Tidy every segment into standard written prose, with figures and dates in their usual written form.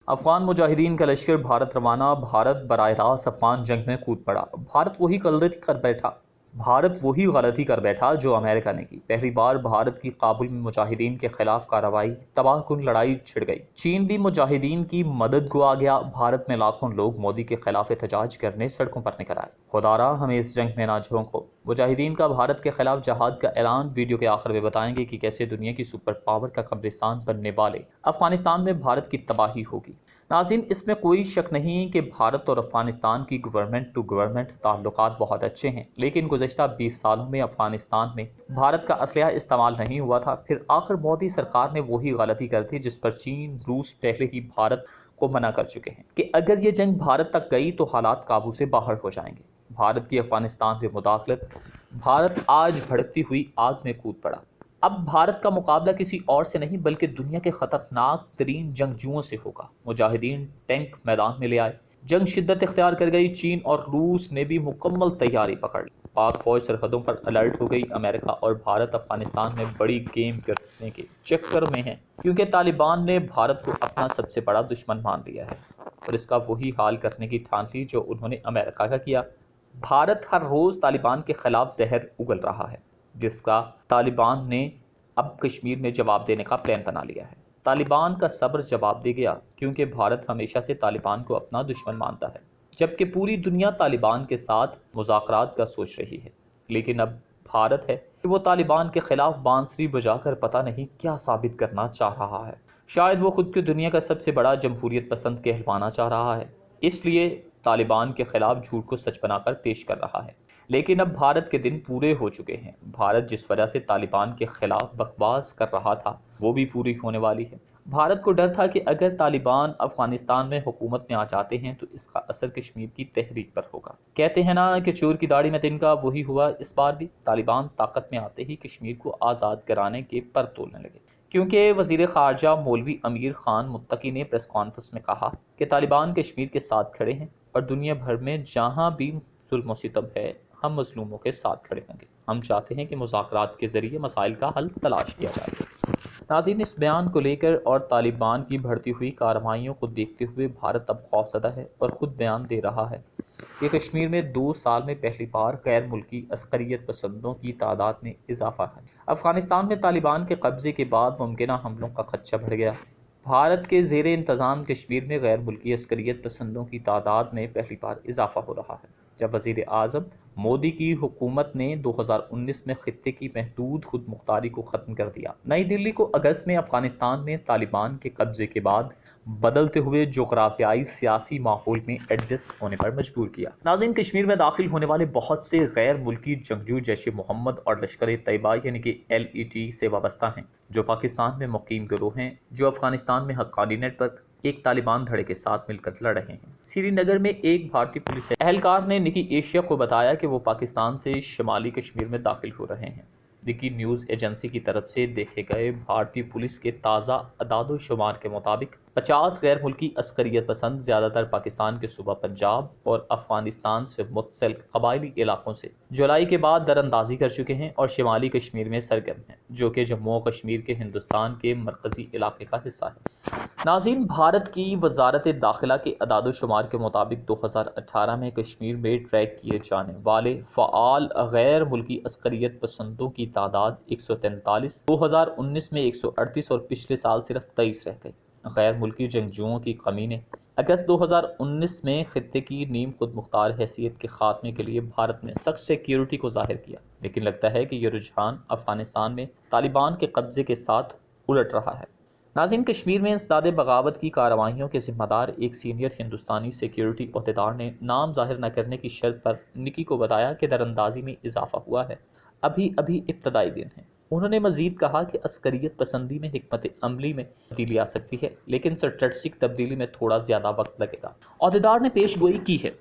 افغان مجاہدین کا لشکر بھارت روانہ، بھارت براہ راست افغان جنگ میں کود پڑا۔ بھارت وہی غلطی کر بیٹھا جو امریکہ نے کی۔ پہلی بار بھارت کی کابل میں مجاہدین کے خلاف کارروائی، تباہ کن لڑائی چھڑ گئی۔ چین بھی مجاہدین کی مدد کو آ گیا۔ بھارت میں لاکھوں لوگ مودی کے خلاف احتجاج کرنے سڑکوں پر نکل آئے۔ خدا را ہمیں اس جنگ میں نہ جھونکو۔ مجاہدین کا بھارت کے خلاف جہاد کا اعلان۔ ویڈیو کے آخر میں بتائیں گے کہ کیسے دنیا کی سپر پاور کا قبرستان بننے والے افغانستان میں بھارت کی تباہی ہوگی۔ ناظرین، اس میں کوئی شک نہیں کہ بھارت اور افغانستان کی گورنمنٹ ٹو گورنمنٹ تعلقات بہت اچھے ہیں، لیکن گزشتہ 20 سالوں میں افغانستان میں بھارت کا اسلحہ استعمال نہیں ہوا تھا۔ پھر آخر مودی سرکار نے وہی غلطی کر دی جس پر چین، روس پہلے ہی بھارت کو منع کر چکے ہیں کہ اگر یہ جنگ بھارت تک گئی تو حالات قابو سے باہر ہو جائیں گے۔ بھارت کی افغانستان میں مداخلت، بھارت آج بھڑکتی ہوئی آگ میں کود پڑا۔ اب بھارت کا مقابلہ کسی اور سے نہیں بلکہ دنیا کے خطرناک ترین جنگجوؤں سے ہوگا۔ مجاہدین ٹینک میدان میں لے آئے، جنگ شدت اختیار کر گئی۔ چین اور روس نے بھی مکمل تیاری پکڑ لی۔ پاک فوج سرحدوں پر الرٹ ہو گئی۔ امریکہ اور بھارت افغانستان میں بڑی گیم کرنے کے چکر میں ہیں، کیونکہ طالبان نے بھارت کو اپنا سب سے بڑا دشمن مان لیا ہے اور اس کا وہی حال کرنے کی ٹھان لی جو انہوں نے امریکہ کا کیا۔ بھارت ہر روز طالبان کے خلاف زہر اگل رہا ہے، جس کا طالبان نے اب کشمیر میں جواب دینے کا پلان بنا لیا ہے۔ طالبان کا صبر جواب دے گیا، کیونکہ بھارت ہمیشہ سے طالبان کو اپنا دشمن مانتا ہے، جبکہ پوری دنیا طالبان کے ساتھ مذاکرات کا سوچ رہی ہے۔ لیکن اب بھارت ہے کہ وہ طالبان کے خلاف بانسری بجا کر پتہ نہیں کیا ثابت کرنا چاہ رہا ہے۔ شاید وہ خود کو دنیا کا سب سے بڑا جمہوریت پسند کہلوانا چاہ رہا ہے، اس لیے طالبان کے خلاف جھوٹ کو سچ بنا کر پیش کر رہا ہے۔ لیکن اب بھارت کے دن پورے ہو چکے ہیں۔ بھارت جس وجہ سے طالبان کے خلاف بکواس کر رہا تھا وہ بھی پوری ہونے والی ہے۔ بھارت کو ڈر تھا کہ اگر طالبان افغانستان میں حکومت میں آ جاتے ہیں تو اس کا اثر کشمیر کی تحریک پر ہوگا۔ کہتے ہیں نا کہ چور کی داڑھی میں تنکا، وہی ہوا اس بار بھی۔ طالبان طاقت میں آتے ہی کشمیر کو آزاد کرانے کے پر تولنے لگے، کیونکہ وزیر خارجہ مولوی امیر خان متقی نے پریس کانفرنس میں کہا کہ طالبان کشمیر کے ساتھ کھڑے ہیں اور دنیا بھر میں جہاں بھی ظلم و ستم ہے ہم مظلوموں کے ساتھ کھڑے ہوں گے۔ ہم چاہتے ہیں کہ مذاکرات کے ذریعے مسائل کا حل تلاش کیا جائے۔ ناظرین، اس بیان کو لے کر اور طالبان کی بڑھتی ہوئی کارروائیوں کو دیکھتے ہوئے بھارت اب خوفزدہ ہے اور خود بیان دے رہا ہے کہ کشمیر میں 2 سال میں پہلی بار غیر ملکی عسکریت پسندوں کی تعداد میں اضافہ ہے۔ افغانستان میں طالبان کے قبضے کے بعد ممکنہ حملوں کا خدشہ بڑھ گیا۔ بھارت کے زیر انتظام کشمیر میں غیر ملکی عسکریت پسندوں کی تعداد میں پہلی بار اضافہ ہو رہا ہے، جب وزیر اعظم مودی کی حکومت نے 2019 میں خطے کی محدود خود مختاری کو ختم کر دیا۔ نئی دلی کو اگست میں افغانستان میں طالبان کے قبضے کے بعد بدلتے ہوئے جغرافیائی سیاسی ماحول میں ایڈجسٹ ہونے پر مجبور کیا۔ ناظرین، کشمیر میں داخل ہونے والے بہت سے غیر ملکی جنگجو جیش محمد اور لشکر طیبہ یعنی کہ LET سے وابستہ ہیں، جو پاکستان میں مقیم گروہ ہیں جو افغانستان میں حقانی نیٹ ورک ایک طالبان دھڑے کے ساتھ مل کر لڑ رہے ہیں۔ سری نگر میں ایک بھارتی پولیس اہلکار نے نکی ایشیا کو بتایا کہ وہ پاکستان سے شمالی کشمیر میں داخل ہو رہے ہیں۔ نکی نیوز ایجنسی کی طرف سے دیکھے گئے بھارتی پولیس کے تازہ اعداد و شمار کے مطابق 50 غیر ملکی عسکریت پسند زیادہ تر پاکستان کے صوبہ پنجاب اور افغانستان سے متصل قبائلی علاقوں سے جولائی کے بعد در اندازی کر چکے ہیں اور شمالی کشمیر میں سرگرم ہیں، جو کہ جموں و کشمیر کے ہندوستان کے مرکزی علاقے کا حصہ ہے۔ ناظرین، بھارت کی وزارت داخلہ کے اعداد و شمار کے مطابق 2018 میں کشمیر میں ٹریک کیے جانے والے فعال غیر ملکی عسکریت پسندوں کی تعداد 143، 2019 میں 138 اور پچھلے سال صرف 23 رہ گئی۔ غیر ملکی جنگجوؤں کی کمی نے اگست 2019 میں خطے کی نیم خود مختار حیثیت کے خاتمے کے لیے بھارت میں سخت سیکیورٹی کو ظاہر کیا، لیکن لگتا ہے کہ یہ رجحان افغانستان میں طالبان کے قبضے کے ساتھ الٹ رہا ہے۔ ناظرین، کشمیر میں انسداد بغاوت کی کارروائیوں کے ذمہ دار ایک سینئر ہندوستانی سیکیورٹی عہدیدار نے نام ظاہر نہ کرنے کی شرط پر نکی کو بتایا کہ دراندازی میں اضافہ ہوا ہے، ابھی ابتدائی دن ہے۔ انہوں نے مزید کہا کہ عسکریت پسندی میں حکمت عملی میں تبدیلی آ سکتی ہے، لیکن اسٹریٹجک تبدیلی میں تھوڑا زیادہ وقت لگے گا۔ عہدیدار نے پیش گوئی کی ہے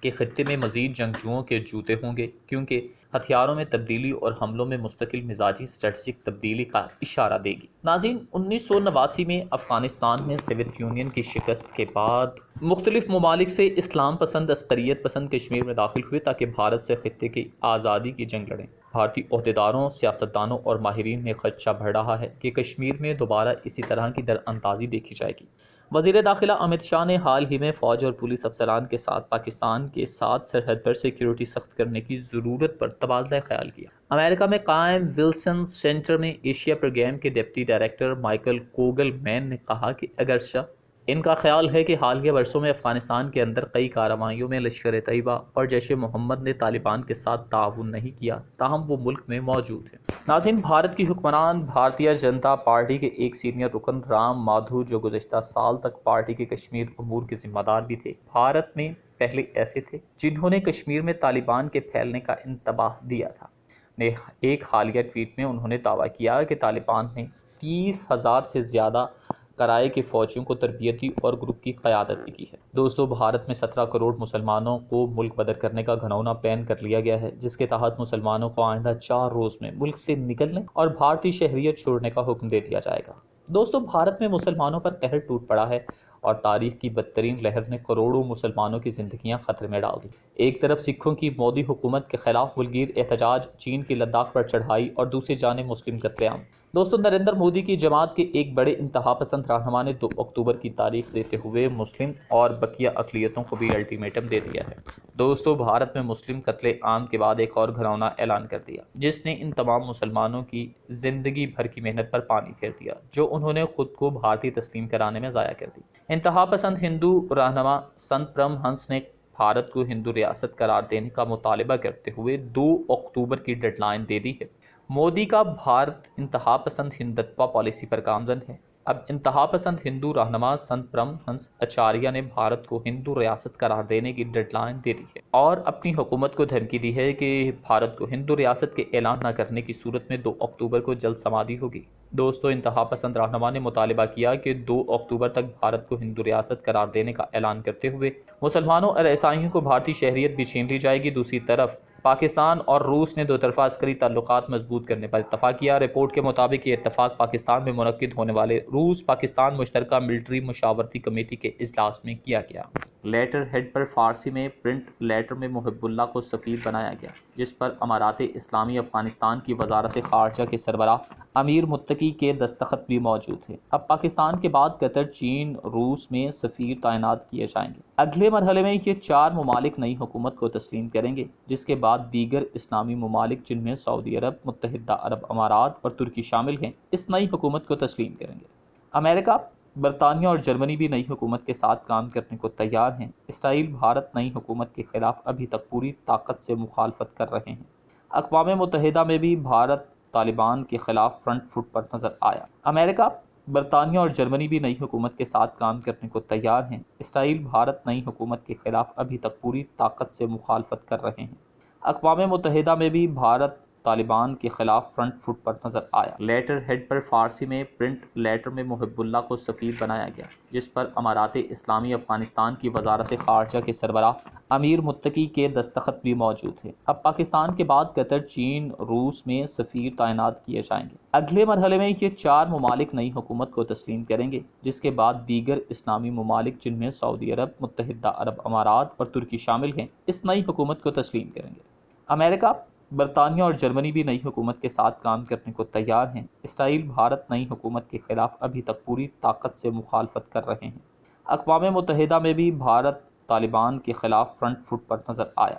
کہ خطے میں مزید جنگجوؤں کے جوتے ہوں گے، کیونکہ ہتھیاروں میں تبدیلی اور حملوں میں مستقل مزاجی اسٹریٹجک تبدیلی کا اشارہ دے گی۔ ناظرین، 1989 میں افغانستان میں سوویت یونین کی شکست کے بعد مختلف ممالک سے اسلام پسند عسکریت پسند کشمیر میں داخل ہوئے تاکہ بھارت سے خطے کی آزادی کی جنگ لڑیں۔ بھارتی عہدیداروں، سیاستدانوں اور ماہرین میں خدشہ بڑھ رہا ہے کہ کشمیر میں دوبارہ اسی طرح کی در اندازی دیکھی جائے گی۔ وزیر داخلہ امت شاہ نے حال ہی میں فوج اور پولیس افسران کے ساتھ پاکستان کے ساتھ سرحد پر سیکیورٹی سخت کرنے کی ضرورت پر تبادلہ خیال کیا۔ امریکہ میں قائم ولسن سینٹر میں ایشیا پروگرام کے ڈپٹی ڈائریکٹر مائیکل کوگل مین نے کہا کہ اگرچہ ان کا خیال ہے کہ حالیہ برسوں میں افغانستان کے اندر کئی کارروائیوں میں لشکر طیبہ اور جیش محمد نے طالبان کے ساتھ تعاون نہیں کیا، تاہم وہ ملک میں موجود ہیں۔ ناظرین، بھارت کی حکمران بھارتیہ جنتا پارٹی کے ایک سینئر رکن رام مادھو، جو گزشتہ سال تک پارٹی کے کشمیر امور کے ذمہ دار بھی تھے، بھارت میں پہلے ایسے تھے جنہوں نے کشمیر میں طالبان کے پھیلنے کا انتباہ دیا تھا۔ ایک حالیہ ٹویٹ میں انہوں نے دعویٰ کیا کہ طالبان نے 30,000 سے زیادہ کرائے کے فوجیوں کو تربیت دی اور گروپ کی قیادت بھی کی ہے۔ دوستو، بھارت میں 17 کروڑ مسلمانوں کو ملک بدر کرنے کا گھناؤنا پلان کر لیا گیا ہے، جس کے تحت مسلمانوں کو آئندہ 4 روز میں ملک سے نکلنے اور بھارتی شہریت چھوڑنے کا حکم دے دیا جائے گا۔ دوستو، بھارت میں مسلمانوں پر قہر ٹوٹ پڑا ہے اور تاریخ کی بدترین لہر نے کروڑوں مسلمانوں کی زندگیاں خطرے میں ڈال دی۔ ایک طرف سکھوں کی مودی حکومت کے خلاف ملگیر احتجاج، چین کی لداخ پر چڑھائی اور دوسری جانب مسلم قتل عام۔ دوستو، نریندر مودی کی جماعت کے ایک بڑے انتہا پسند رہنما نے 2 اکتوبر کی تاریخ دیتے ہوئے مسلم اور بقیہ اقلیتوں کو بھی الٹیمیٹم دے دیا ہے۔ دوستو، بھارت میں مسلم قتل عام کے بعد ایک اور گھناؤنا اعلان کر دیا، جس نے ان تمام مسلمانوں کی زندگی بھر کی محنت پر پانی پھیر دیا، جو انہوں نے خود کو بھارتی تسلیم کرانے میں ضائع کر دی۔ انتہا پسند ہندو رہنما سنت پرم ہنس نے بھارت کو ہندو ریاست قرار دینے کا مطالبہ کرتے ہوئے 2 اکتوبر کی ڈیڈ لائن دے دی ہے۔ مودی کا بھارت انتہا پسند ہندتوا پالیسی پر گامزن ہے۔ اب انتہا پسند ہندو رہنما سنت پرم ہنس اچاریہ نے بھارت کو ہندو ریاست قرار دینے کی ڈیڈ لائن دے دی ہے اور اپنی حکومت کو دھمکی دی ہے کہ بھارت کو ہندو ریاست کے اعلان نہ کرنے کی صورت میں 2 اکتوبر کو جلد سمادھی ہوگی۔ دوستو، انتہا پسند رہنما نے مطالبہ کیا کہ 2 اکتوبر تک بھارت کو ہندو ریاست قرار دینے کا اعلان کرتے ہوئے مسلمانوں اور عیسائیوں کو بھارتی شہریت بھی چھین لی جائے گی۔ دوسری طرف پاکستان اور روس نے 2 طرفہ عسکری تعلقات مضبوط کرنے پر اتفاق کیا۔ رپورٹ کے مطابق یہ اتفاق پاکستان میں منعقد ہونے والے روس پاکستان مشترکہ ملٹری مشاورتی کمیٹی کے اجلاس میں کیا گیا۔ لیٹر ہیڈ پر فارسی میں پرنٹ لیٹر میں محب اللہ کو سفیر بنایا گیا، جس پر امارات اسلامی افغانستان کی وزارت خارجہ کے سربراہ امیر متقی کے دستخط بھی موجود ہیں۔ اب پاکستان کے بعد قطر، چین، روس میں سفیر تعینات کیے جائیں گے۔ اگلے مرحلے میں یہ 4 ممالک نئی حکومت کو تسلیم کریں گے، جس کے بعد دیگر اسلامی ممالک جن میں سعودی عرب، متحدہ عرب امارات اور ترکی شامل ہیں، اس نئی حکومت کو تسلیم کریں گے۔ امریکہ، برطانیہ اور جرمنی بھی نئی حکومت کے ساتھ کام کرنے کو تیار ہیں۔ اسرائیل بھارت نئی حکومت کے خلاف ابھی تک پوری طاقت سے مخالفت کر رہے ہیں۔ اقوام متحدہ میں بھی بھارت طالبان کے خلاف فرنٹ فٹ پر نظر آیا۔ امریکہ، برطانیہ اور جرمنی بھی نئی حکومت کے ساتھ کام کرنے کو تیار ہیں۔ اسرائیل بھارت نئی حکومت کے خلاف ابھی تک پوری طاقت سے مخالفت کر رہے ہیں۔ اقوام متحدہ میں بھی بھارت طالبان کے خلاف فرنٹ فٹ پر نظر آیا۔ لیٹر ہیڈ پر فارسی میں پرنٹ لیٹر میں محب اللہ کو سفیر بنایا گیا، جس پر امارات اسلامی افغانستان کی وزارت خارجہ کے سربراہ امیر متقی کے دستخط بھی موجود ہیں۔ اب پاکستان کے بعد قطر، چین، روس میں سفیر تعینات کیے جائیں گے۔ اگلے مرحلے میں یہ 4 ممالک نئی حکومت کو تسلیم کریں گے، جس کے بعد دیگر اسلامی ممالک جن میں سعودی عرب، متحدہ عرب امارات اور ترکی شامل ہیں، اس نئی حکومت کو تسلیم کریں گے۔ امریکہ، برطانیہ اور جرمنی بھی نئی حکومت کے ساتھ کام کرنے کو تیار ہیں۔ اسرائیل بھارت نئی حکومت کے خلاف ابھی تک پوری طاقت سے مخالفت کر رہے ہیں۔ اقوام متحدہ میں بھی بھارت طالبان کے خلاف فرنٹ فٹ پر نظر آیا۔